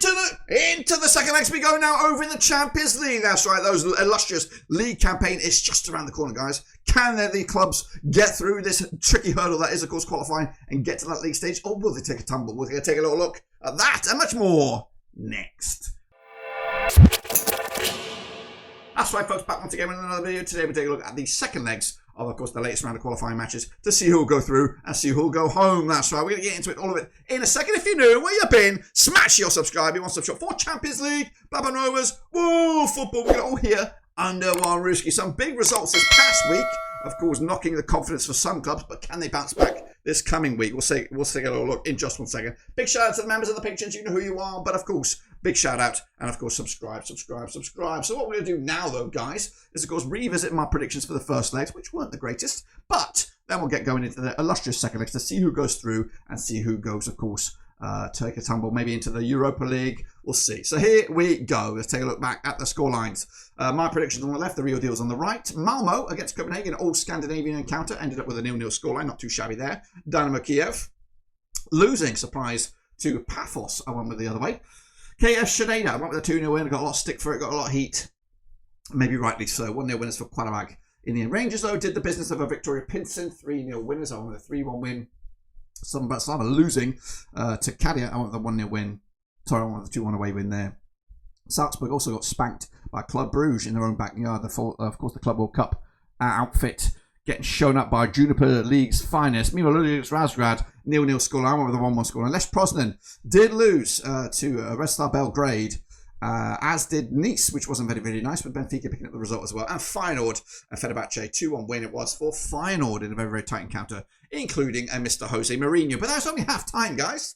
into the second legs we go now over in the Champions League. That's right, those illustrious league campaign is just around the corner, guys. Can the clubs get through this tricky hurdle that is, of course, qualifying and get to that league stage? Or will they take a tumble? We're going to take a little look at that and much more next. That's right, folks, back once again with another video. Today we're taking a look at the second legs of course, the latest round of qualifying matches to see who will go through and see who will go home. That's right, we're going to get into it, all of it, in a second. If you're new, where you been, smash your subscribe. You want to shop for Champions League, Baba Novas, woo, football. We got all here under one rooski. Some big results this past week, of course, knocking the confidence for some clubs, but can they bounce back this coming week? We'll take a little look in just one second. Big shout out to the members of the patrons. You know who you are, but of course, big shout out, and of course, subscribe. So what we're going to do now, though, guys, is of course revisit my predictions for the first legs, which weren't the greatest, but then we'll get going into the illustrious second legs to see who goes through and see who goes, of course, take a tumble, maybe into the Europa League. We'll see. So here we go. Let's take a look back at the scorelines. My predictions on the left, the real deals on the right. Malmo against Copenhagen, all Scandinavian encounter, ended up with a 0-0 scoreline, not too shabby there. Dynamo Kiev losing, surprise, to Paphos. I went with the other way. KF Shkëndija, I went with a 2-0 win, got a lot of stick for it, got a lot of heat. Maybe rightly so. 1-0 winners for Qarabağ. In the end, Rangers, though, did the business of a Viktoria Plzeň, 3-0 winners. I went with a 3-1 win. Salzburg losing to Kairat. I went with a 1-0 win. Sorry, I went with a 2-1 away win there. Salzburg also got spanked by Club Brugge in their own backyard. Of course, the Club World Cup outfit getting shown up by Juniper League's finest. Meanwhile, Ludogorets Razgrad, 0-0 scoreline. I went with a 1-1 scoreline. Lech Poznań did lose to Red Star Belgrade, as did Nice, which wasn't very, very nice, but Benfica picking up the result as well. And Feyenoord and Fenerbahçe, 2-1 win it was for Feyenoord in a very, very tight encounter, including a Mr. Jose Mourinho. But that's only half time, guys.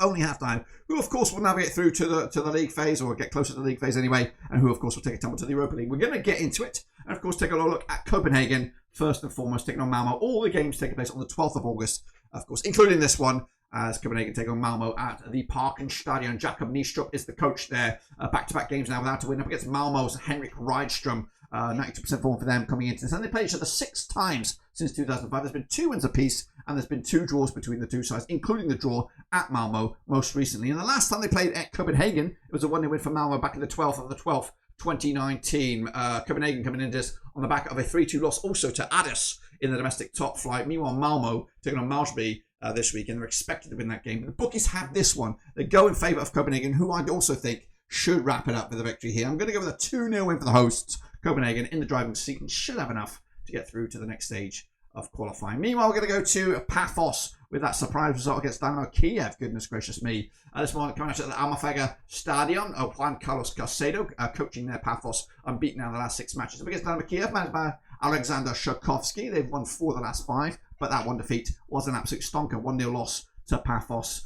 Only half time. Who, of course, will navigate through to the league phase, or get closer to the league phase anyway, and who, of course, will take a tumble to the Europa League. We're going to get into it, and of course, take a look at Copenhagen first and foremost, taking on Malmo. All the games taking place on the 12th of August, of course, including this one, as Copenhagen take on Malmo at the Parkenstadion. Jakob Nistrup is the coach there. Back-to-back games now without a win up against Malmo's Henrik Rydström. 92% form for them coming into this. And they played each other 6 times since 2005. There's been 2 wins apiece, and there's been 2 draws between the two sides, including the draw at Malmo most recently. And the last time they played at Copenhagen, it was a 1-0 win for Malmo back in the 12th of the 12th, 2019. Copenhagen coming into this on the back of a 3-2 loss also to Addis in the domestic top flight. Meanwhile, Malmo taking on Malmö this week, and they're expected to win that game. But the bookies have this one. They go in favour of Copenhagen, who I also think should wrap it up with a victory here. I'm going to go with a 2-0 win for the hosts. Copenhagen in the driving seat and should have enough to get through to the next stage of qualifying. Meanwhile, we're going to go to Paphos with that surprise result against Dynamo Kiev. Goodness gracious me. This morning coming out at the Malmö Stadion. Juan Carlos Caicedo coaching their Paphos, unbeaten now in the last 6 matches. Up against Dynamo Kiev, managed by Alexander Sharkovsky. They've won 4 of the last 5, but that one defeat was an absolute stonker. 1-0 loss to Paphos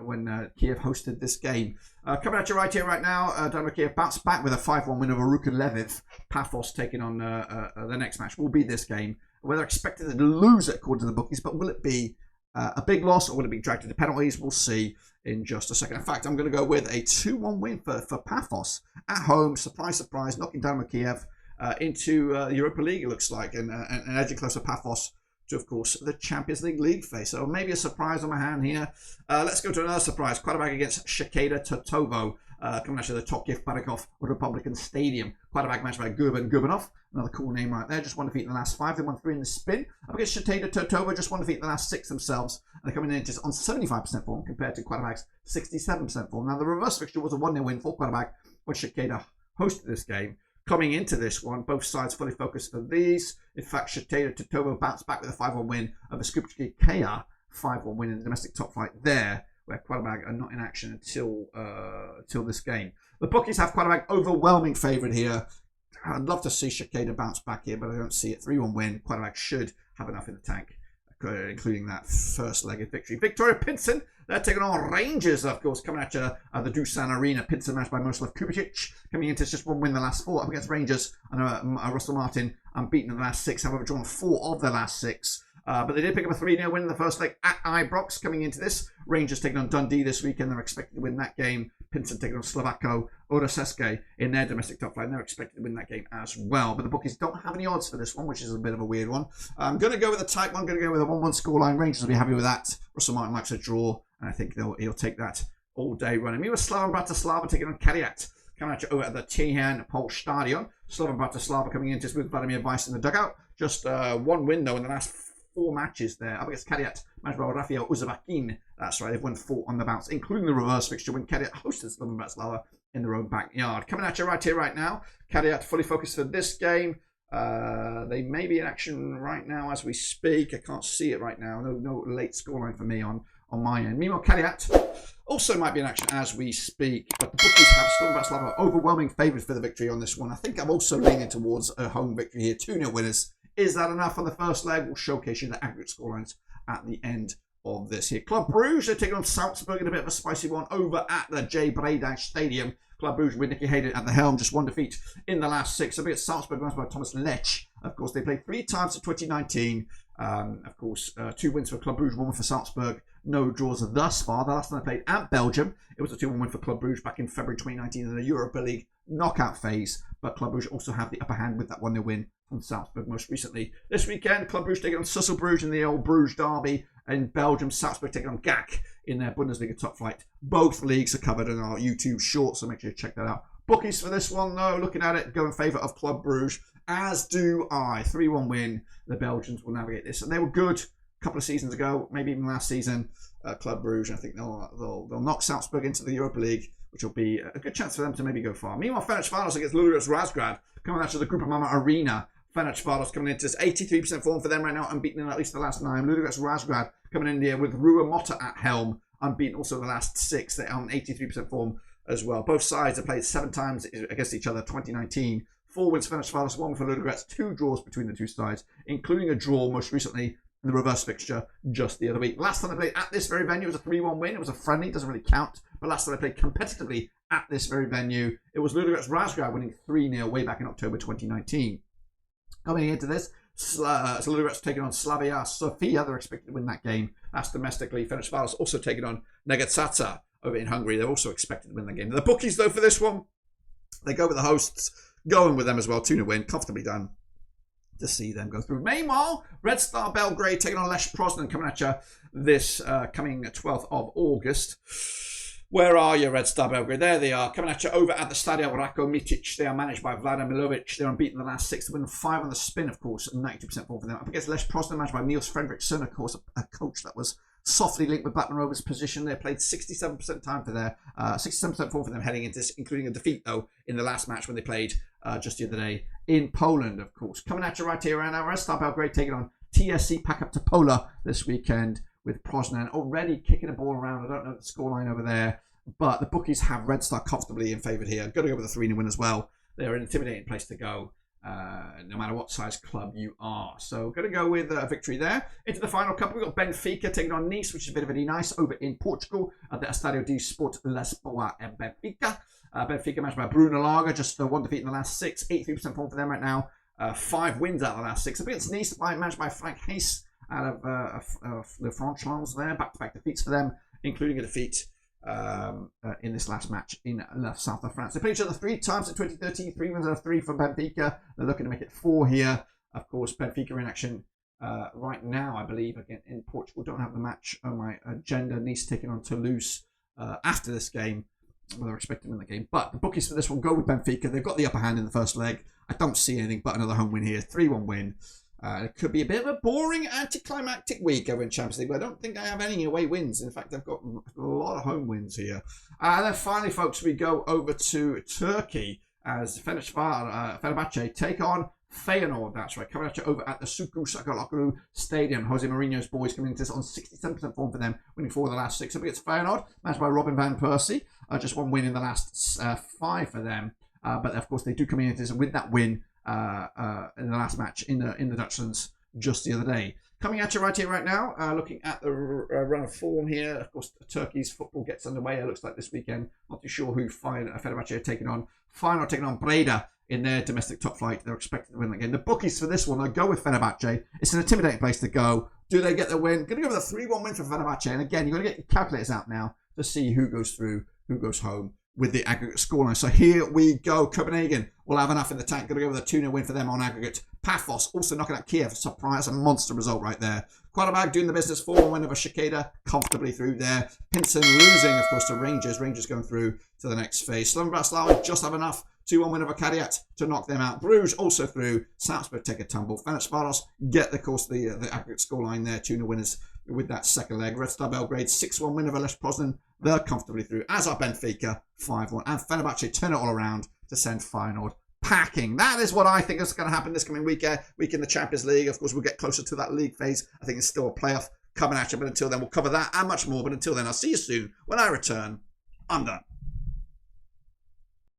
when Kiev hosted this game. Coming at you right here, right now, Dynamo Kiev bounced back with a 5-1 win over Ruka Lviv. Paphos taking on the next match will be this game. Whether expected to lose it according to the bookies, but will it be a big loss or will it be dragged into penalties? We'll see in just a second. In fact, I'm going to go with a 2-1 win for Paphos at home. Surprise, surprise, knocking Dynamo Kiev into the Europa League, it looks like, and edging closer Paphos to, of course, the Champions League phase. So maybe a surprise on my hand here. Let's go to another surprise. Qarabağ against Shkëndija Tetovo. Coming out of the Tokyev Barikov Republican Stadium. Qarabağ matched by Gurban Gurbanov. Another cool name right there. Just 1 defeat in the last 5. They won 3 in the spin. Up against Shkëndija Tetovo. Just 1 defeat in the last 6 themselves. And they're coming in just on 75% form compared to Qarabağ's 67% form. Now, the reverse fixture was a 1-0 win for Qarabağ when Shkëndija hosted this game. Coming into this one, both sides fully focused for these. In fact, Shkëndija Tetovo bounced back with a 5-1 win over Skopje Kaya. 5-1 win in the domestic top flight there, where Qarabağ are not in action until this game. The bookies have Qarabağ overwhelming favourite here. I'd love to see Shkëndija bounce back here, but I don't see it. 3-1 win. Qarabağ should have enough in the tank, including that first-legged victory. Viktoria Plzeň, they're taking on Rangers, of course, coming at the Dusan Arena. Plzeň matched by Miroslav Kubicic, coming into just 1 win the last 4 up against Rangers. And Russell Martin unbeaten in the last 6, however, drawn 4 of the last 6. But they did pick up a 3-0 win in the first leg at Ibrox coming into this. Rangers taking on Dundee this weekend. They're expected to win that game. Plzeň taking on Slovako Oroseske in their domestic top flight. They're expected to win that game as well. But the bookies don't have any odds for this one, which is a bit of a weird one. I'm going to go with a tight one. I'm going to go with a 1-1 scoreline. Rangers will be happy with that. Russell Martin likes a draw, and I think he'll take that all day running. Meanwhile, Slovan Bratislava taking on Kairat. Coming at you over at the Tihan Polish Stadion. Slovan Bratislava coming in just with Vladimir Weiss in the dugout. Just one win, though, in the last 4 matches there. Up against Kairat, managed by Rafael Uzavakin. That's right, they've won 4 on the bounce, including the reverse fixture when Kairat hosted Slovan Bratislava in their own backyard. Coming at you right here, right now. Kairat fully focused for this game. They may be in action right now as we speak. I can't see it right now. No late scoreline for me on my end. Meanwhile, Kairat also might be in action as we speak. But the bookies have Slovan Bratislava overwhelming favourites for the victory on this one. I think I'm also leaning towards a home victory here. 2-0 winners. Is that enough on the first leg? We'll showcase you the aggregate scorelines at the end of this here. Club Brugge, they're taking on Salzburg in a bit of a spicy one over at the J. Breda Stadium. Club Brugge with Nicky Hayden at the helm, just 1 defeat in the last 6. A bit Salzburg runs by Thomas Lech. Of course, they played 3 times in 2019. Of course, 2 wins for Club Brugge, 1 win for Salzburg. No draws thus far. The last time they played at Belgium, it was a 2-1 win for Club Brugge back in February 2019 in the Europa League knockout phase. But Club Brugge also have the upper hand with that 1-0 win from Salzburg most recently. This weekend, Club Brugge taking on Sussel Bruges in the old Bruges derby. In Belgium, Salzburg taking on GAC in their Bundesliga top flight. Both leagues are covered in our YouTube shorts, so make sure you check that out. Bookies for this one, though, looking at it, go in favour of Club Brugge, as do I. 3-1 win. The Belgians will navigate this. And they were good a couple of seasons ago, maybe even last season, Club Brugge. I think they'll knock Salzburg into the Europa League, which will be a good chance for them to maybe go far. Meanwhile, Fenerbahçe against Ludogorets Razgrad, coming out to the Grupa Mama Arena. Fenerbahçe coming into this 83% form for them right now, unbeaten in at least the last 9. Ludogorets Razgrad coming in here with Rua Motta at helm, unbeaten also the last 6. They're on 83% form as well. Both sides have played 7 times against each other, 2019. 4 wins for Fenerbahçe, 1 for Ludogorets, 2 draws between the 2 sides, including a draw most recently in the reverse fixture just the other week. Last time they played at this very venue, it was a 3-1 win. It was a friendly, doesn't really count. But last time they played competitively at this very venue, it was Ludogorets Razgrad winning 3-0 way back in October 2019. Coming into this, Ludogorets taking on Slavia Sofia. They're expected to win that game. That's domestically. Fenerbahçe also taking on Negatata over in Hungary. They're also expected to win that game. The bookies, though, for this one, they go with the hosts, going with them as well. 2-0 win, comfortably done to see them go through. Meanwhile, Red Star Belgrade taking on Lech Poznań, coming at you this coming 12th of August. Where are you, Red Star Belgrade? There they are, coming at you over at the Stadio Rako Mitic. They are managed by Vladan Milovic. They're unbeaten the last 6. They win 5 on the spin, of course, and 92% form for them. Up against Lech Poznań, managed by Niels Fredriksson, of course, a coach that was softly linked with Blackburn Rovers' position. They played 67% time for their 67% form for them heading into this, including a defeat, though, in the last match when they played just the other day in Poland, of course. Coming at you right here right now, Red Star Belgrade taking on TSC Pakap Topola this weekend with Poznań already kicking the ball around. I don't know the scoreline over there, but the bookies have Red Star comfortably in favour here. Got to go with a 3-0 win as well. They're an intimidating place to go, no matter what size club you are. So going to go with a victory there. Into the final couple, we've got Benfica taking on Nice, which is very Nice over in Portugal at the Estadio de Sport Lisboa and Benfica. Benfica matched by Bruno Lager, just 1 defeat in the last 6, 83% form for them right now. 5 wins out of the last 6. Up against Nice, managed by Frank Hayes out of the Franchlands there. Back-to-back defeats for them, including a defeat in this last match in the south of France. They played each other 3 times in 2013, 3 wins out of 3 for Benfica. They're looking to make it 4 here. Of course, Benfica in action right now, I believe, again in Portugal. Don't have the match on my agenda. Nice taking on Toulouse after this game. Well, they're expecting to win the game. But the bookies for this one go with Benfica. They've got the upper hand in the first leg. I don't see anything but another home win here. 3-1 win. It could be a bit of a boring, anticlimactic week over in Champions League, but I don't think I have any away wins. In fact, I've got a lot of home wins here. And then finally, folks, we go over to Turkey as Fenerbahçe take on Feyenoord. That's right, coming at you over at the Suku Sakalakulu Stadium. Jose Mourinho's boys coming into this on 67% form for them, winning 4 of the last 6. Up against Feyenoord, matched by Robin van Persie. Just 1 win in the last 5 for them. But of course, they do come into this with that win in the last match in the Dutchlands just the other day. Coming at you right here, right now, looking at the run of form here. Of course, Turkey's football gets underway. It looks like this weekend. Not too sure who Fenerbahçe are taking on. Feyenoord taking on Breda in their domestic top flight. They're expected to win that game. The bookies for this one, they'll go with Fenerbahçe. It's an intimidating place to go. Do they get the win? Going to go with a 3-1 win for Fenerbahçe. And again, you've got to get your calculators out now to see who goes through, who goes home. with the aggregate scoreline. So here we go. Copenhagen will have enough in the tank. Going to go with a 2-0 win for them on aggregate. Paphos also knocking out Kiev. Surprise, a monster result right there. Qarabağ doing the business. 4-1 win over Shkëndija, comfortably through there. Plzeň losing, of course, to Rangers. Rangers going through to the next phase. Slovan Bratislava just have enough. 2-1 win over Kairat to knock them out. Brugge also through. Salzburg take a tumble. Fenerbahçe get, of course, the aggregate scoreline there. 2-0 winners with that second leg. Red Star Belgrade, 6-1 win over Lech Poznań. They're comfortably through. As are Benfica, 5-1. And Fenerbahçe turn it all around to send Feyenoord packing. That is what I think is going to happen this coming week in the Champions League. Of course, we'll get closer to that league phase. I think it's still a playoff coming at you. But until then, we'll cover that and much more. But until then, I'll see you soon when I return. I'm done.